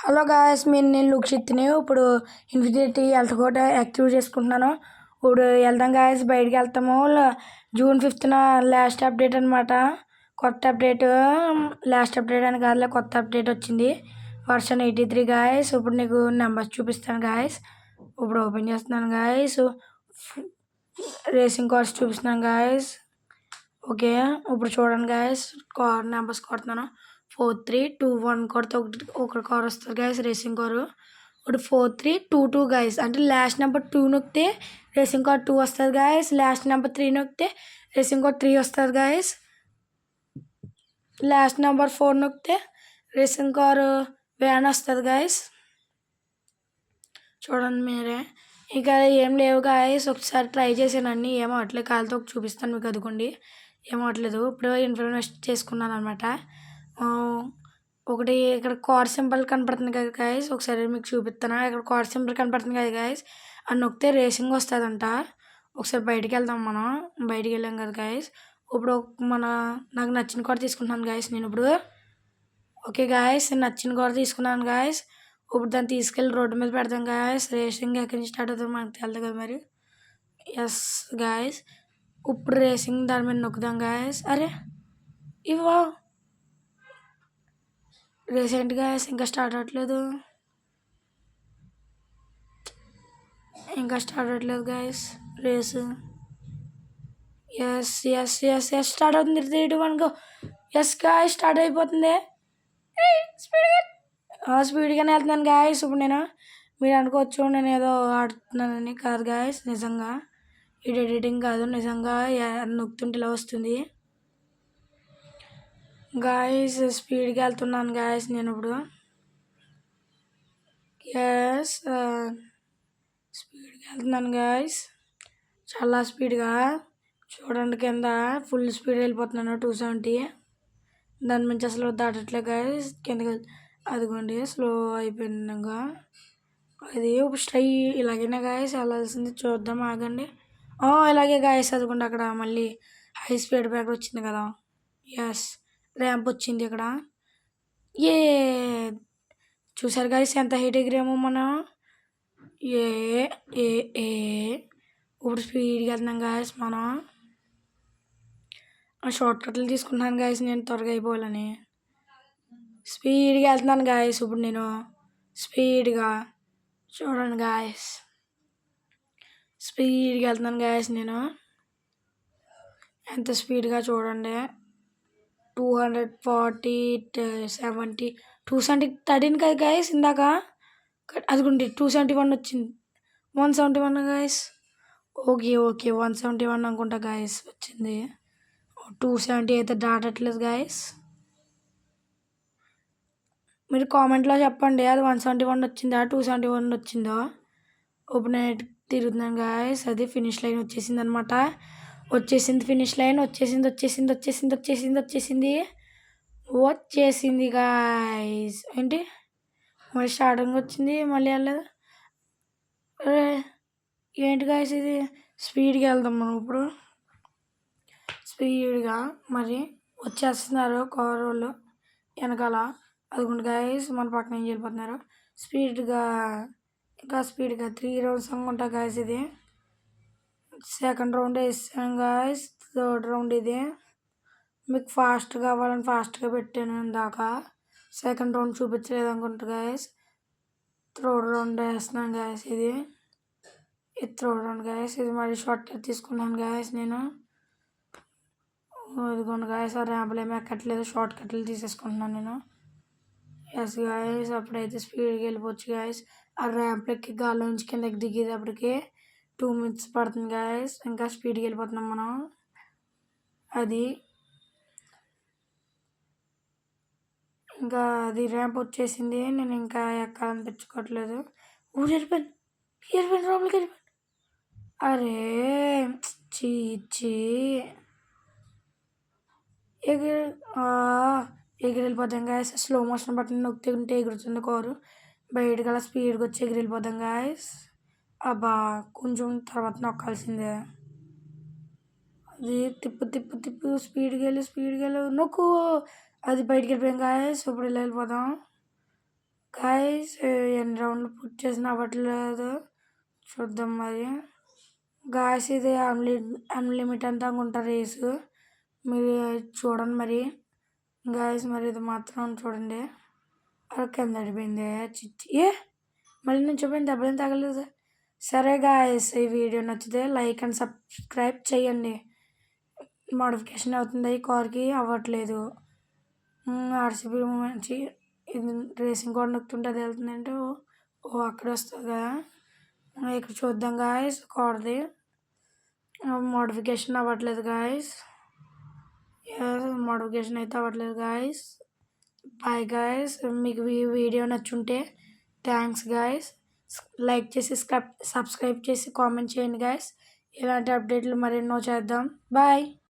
Hello guys, నేను లుక్షిత్ని. ఇప్పుడు infinity health code active చేసుకుంటున్నాను. ఇప్పుడు వెళ్దాం గాయ్స్, బయటికి వెళ్తాము. జూన్ 5th లాస్ట్ అప్డేట్ అనమాట. కొత్త అప్డేట్, లాస్ట్ అప్డేట్ అని కాదులే, కొత్త అప్డేట్ వచ్చింది. Version 83 guys. ఇప్పుడు నీకు నెంబర్స్ చూపిస్తాను గాయ్స్. ఇప్పుడు ఓపెన్ చేస్తున్నాను గాయ్స్. రేసింగ్ కార్స్ చూపిస్తున్నాను గాయ్స్. ఓకే, ఇప్పుడు చూడండి గాయ్స్, కార్ నెంబర్స్ కొడుతున్నాను. 4321 కొడితే ఒక కార్ వస్తుంది గాయస్, రేసింగ్ కారు. ఇప్పుడు 4322 గాయస్, అంటే లాస్ట్ నెంబర్ 2 నొక్కితే రేసింగ్ కార్ 2 వస్తుంది గాయస్. లాస్ట్ నెంబర్ 3 నొక్కితే రేసింగ్ కార్ 3 వస్తుంది గాయస్. లాస్ట్ నెంబర్ 4 నొక్కితే రేసింగ్ కార్ వ్యాన్ వస్తుంది గాయస్. చూడండి మీరే. ఇంకా ఏం లేవు గాయస్, ఒకసారి ట్రై చేసానండి, ఏమో అట్లే కాలుతో చూపిస్తాను మీకు. అదుకోండి, ఏమో అట్లేదు. ఇప్పుడు ఇన్ఫర్మేషన్ చేసుకున్నాను అనమాట. ఒకటి ఇక్కడ కార్ సింబల్ కనపడుతుంది కదా గాయస్, ఒకసారి మీకు చూపిస్తాను. ఇక్కడ కార్ సింబల్ కనపడుతుంది కదా గాయస్, అది నొక్కితే రేసింగ్ వస్తుందంట. ఒకసారి బయటికి వెళ్దాం. మనం బయటికి వెళ్ళాం కదా గాయస్. ఇప్పుడు నాకు నచ్చిన కార్ తీసుకుంటున్నాను గాయస్ నేను ఇప్పుడు. ఓకే గాయస్, నచ్చిన కార్ తీసుకున్నాను గాయస్. ఇప్పుడు దాన్ని తీసుకెళ్ళి రోడ్డు మీద పెడతాం గాయస్. రేసింగ్ ఎక్కడి నుంచి స్టార్ట్ అవుతుందో మనకు తెలియదు కదా మరి. ఎస్ గాయస్, ఇప్పుడు రేసింగ్ దాని మీద నొక్కుదాం గాయస్. అరే ఇవ్వ రీసెంట్ గాయస్, ఇంకా స్టార్ట్ అవ్వట్లేదు guys race. Yes yes yes yes start అవుతుంది. 3 2 1 గో. ఎస్ గాయస్, స్టార్ట్ అయిపోతుంది. స్పీడ్గానే వెళ్తున్నాను గాయస్. ఇప్పుడు మీరు అనుకోవచ్చు నేను ఏదో ఆడుతున్నానని. కాదు గాయస్, నిజంగా ఇది ఎడిటింగ్ కాదు, నిజంగా నొక్కుతుంటే ఇలా వస్తుంది గాయస్. స్పీడ్గా వెళ్తున్నాను గాయస్ నేను ఇప్పుడు. ఎస్, స్పీడ్గా వెళ్తున్నాను గాయస్, చాలా స్పీడ్గా. చూడండి, కింద ఫుల్ స్పీడ్ వెళ్ళిపోతున్నాను, 270. దాని నుంచి అసలు దాటట్లే గాయస్. కిందకి అదిగోండి, స్లో అయిపోయిందిగా అది. ఇప్పుడు ఇలాగైనా గాయస్ వెళ్ళాల్సింది. చూద్దాం, ఆగండి. ఇలాగే గాయస్, అదిగోండి అక్కడ మళ్ళీ హై స్పీడ్ బ్రేకర్ వచ్చింది కదా. ఎస్, ర్యాంప్ వచ్చింది ఇక్కడ. ఏ చూసారు గాయస్ ఎంత హైట్ ఎగిరామో మనం. ఏ ఏ ఏ ఇప్పుడు స్పీడ్గా వెళ్తున్నాం గాయస్ మనం. షార్ట్ కట్లు తీసుకుంటున్నాను గాయస్ నేను, త్వరగా అయిపోవాలని. స్పీడ్గా వెళ్తున్నాను గాయస్ ఇప్పుడు నేను, స్పీడ్గా. చూడండి గాయస్, స్పీడ్గా వెళ్తున్నాను గాయస్ నేను. ఎంత స్పీడ్గా చూడండి. 240 70 213 కదా గాయస్ ఇందాక. అదిగోండి 271 వచ్చింది. 171 గాయస్. ఓకే 171 అనుకుంటా గాయస్ వచ్చింది. 270 అయితే దాటట్లేదు గాయస్. మీరు కామెంట్లో చెప్పండి, అది 171 వచ్చిందా 271 వచ్చిందో. ఇప్పుడు నేను తిరుగుతున్నాను గాయస్. అది ఫినిష్ లైన్ వచ్చేసింది అనమాట. ఫినిష్ లైన్ వచ్చేసింది గాయస్. ఏంటి మరి స్టార్టింగ్ వచ్చింది, మళ్ళీ వెళ్ళలేదు. అరే ఏంటి గాయస్ ఇది. స్పీడ్గా వెళ్దాం మనం ఇప్పుడు, స్పీడ్గా. మరి వచ్చేస్తున్నారు కార్ వాళ్ళు వెనకాల. అదిగోండి గాయస్, మన పక్కన ఏం వెళ్ళిపోతున్నారు స్పీడ్గా. ఇంకా స్పీడ్గా 3 రౌండ్స్ అనుకుంటా గాయస్ ఇది. సెకండ్ రౌండ్ వేసాం గాయస్. థర్డ్ రౌండ్ ఇది. మీకు ఫాస్ట్ కావాలని ఫాస్ట్గా పెట్టాను ఇందాక. సెకండ్ రౌండ్ చూపించలేదు అనుకుంటా గాయస్. థర్డ్ రౌండ్ వేస్తున్నాను గాయస్ ఇది థర్డ్ రౌండ్ గాయస్. ఇది మరి షార్ట్ కట్ తీసుకున్నాను గాయస్ నేను. ఇదిగోండి గాయస్, ఆ ర్యాంపులు ఏమి ఎక్కట్లేదు, షార్ట్ కట్లు తీసేసుకుంటున్నాను నేను. ఎస్ గాయస్, అప్పుడైతే స్పీడ్గా వెళ్ళిపోవచ్చు గాయస్. ఆ ర్యాంప్లకి గాల్లో నుంచి కిందకి దిగేటప్పటికి 2 minutes పడుతుంది గాయస్. ఇంకా స్పీడ్గా వెళ్ళిపోతున్నాం మనం. అది ఇంకా అది ర్యాంప్ వచ్చేసింది. నేను ఇంకా ఎక్కాలని తెచ్చుకోవట్లేదు. వెళ్ళిపోయాను లోపలికి వెళ్ళిపోయాను. అరే చీ ఎగిరి వెళ్ళిపోతాం గాయస్. స్లో మోషన్ బట్టన్ నొక్కితే ఎగురుతుంది కారు. బయటకు అలా స్పీడ్గా వచ్చి ఎగిరి వెళ్ళిపోతాం గాయస్. అబ్బా, కొంచెం తర్వాత నొక్కాల్సిందే. అది తిప్పు స్పీడ్గా వెళ్ళు నొక్కు. అది బయటికి వెళ్ళిపోయాం గాయస్. ఇప్పుడు ఇలా వెళ్ళిపోదాం. గాయస్ ఎన్ని రౌండ్లు పుట్ చేసినా అవ్వట్లేదు. చూద్దాం మరి. గాయస్ ఇది అన్లిమిట్ అంతా అనుకుంటా రేసు. మీరు చూడండి మరి. గాయస్ మరి ఇది మాత్రం చూడండి. కింద పడిపోయింది. చిచ్చి మళ్ళీ నేను చూపింది దెబ్బలేం తగలేదు. సరే గాయస్ ఈ వీడియో నచ్చితే లైక్ అండ్ సబ్స్క్రైబ్ చేయండి. మోడిఫికేషన్ అవుతుంది ఈ కార్కి అవ్వట్లేదు. ఆర్సీబీ మంచి ఇది రేసింగ్ కూడా నొక్కుంటే అది వెళ్తుందంటే అక్కడ వస్తుంది కదా. ఇక్కడ చూద్దాం గాయస్ కార్ది మోడిఫికేషన్ అవ్వట్లేదు గాయస్. మోడిఫికేషన్ అయితే అవ్వట్లేదు గాయస్. Bye guys. మీకు ఈ వీడియో నచ్చుంటే థ్యాంక్స్ గాయస్. లైక్ చేసి సబ్స్క్రైబ్ చేసి కామెంట్ చేయండి గాయస్. ఇలాంటి అప్డేట్లు మరెన్నో చేద్దాం. బాయ్.